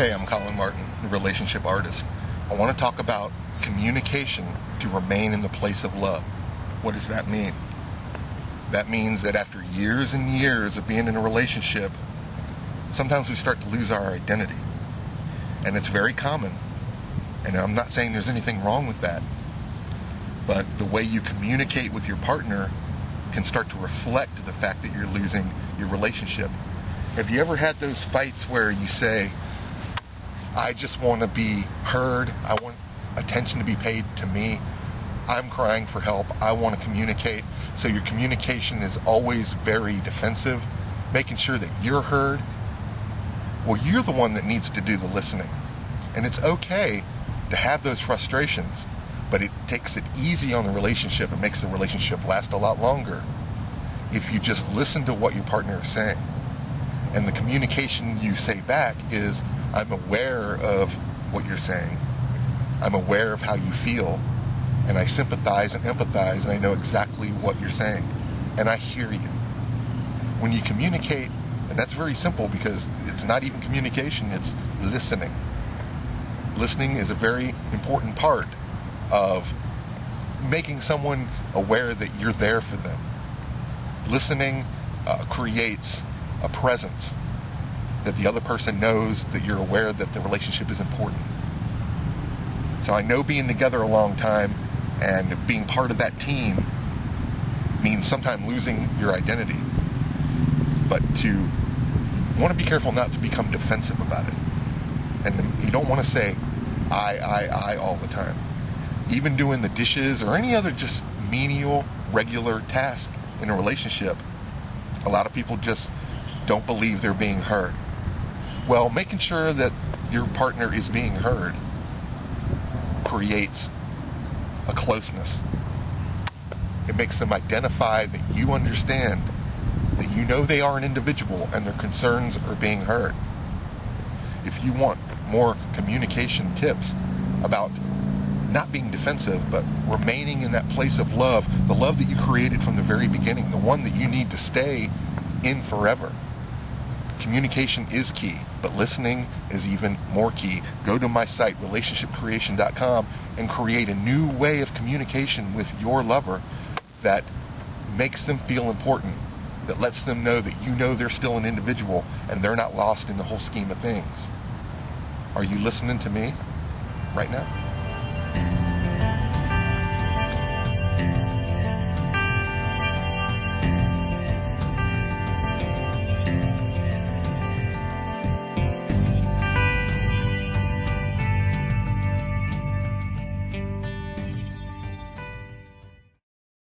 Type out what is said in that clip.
Hey, I'm Colin Martin, the relationship artist. I want to talk about communication to remain in the place of love. What does that mean? That means that after years and years of being in a relationship, sometimes we start to lose our identity. And it's very common. And I'm not saying there's anything wrong with that. But the way you communicate with your partner can start to reflect the fact that you're losing your relationship. Have you ever had those fights where you say, I just want to be heard, I want attention to be paid to me, I'm crying for help, I want to communicate, so your communication is always very defensive, making sure that you're heard? Well, you're the one that needs to do the listening. And it's okay to have those frustrations, but it takes it easy on the relationship. It makes the relationship last a lot longer if you just listen to what your partner is saying. And the communication you say back is, I'm aware of what you're saying. I'm aware of how you feel. And I sympathize and empathize, and I know exactly what you're saying. And I hear you. When you communicate, and that's very simple because it's not even communication, it's listening. Listening is a very important part of making someone aware that you're there for them. Listening creates a presence that the other person knows that you're aware that the relationship is important. So I know being together a long time and being part of that team means sometimes losing your identity. But you want to be careful not to become defensive about it. And you don't want to say, I all the time. Even doing the dishes or any other just menial, regular task in a relationship, a lot of people just don't believe they're being heard. Well, making sure that your partner is being heard creates a closeness. It makes them identify that you understand, that you know they are an individual and their concerns are being heard. If you want more communication tips about not being defensive, but remaining in that place of love, the love that you created from the very beginning, the one that you need to stay in forever. Communication is key, but listening is even more key. Go to my site, relationshipcreation.com, and create a new way of communication with your lover that makes them feel important, that lets them know that you know they're still an individual and they're not lost in the whole scheme of things. Are you listening to me right now?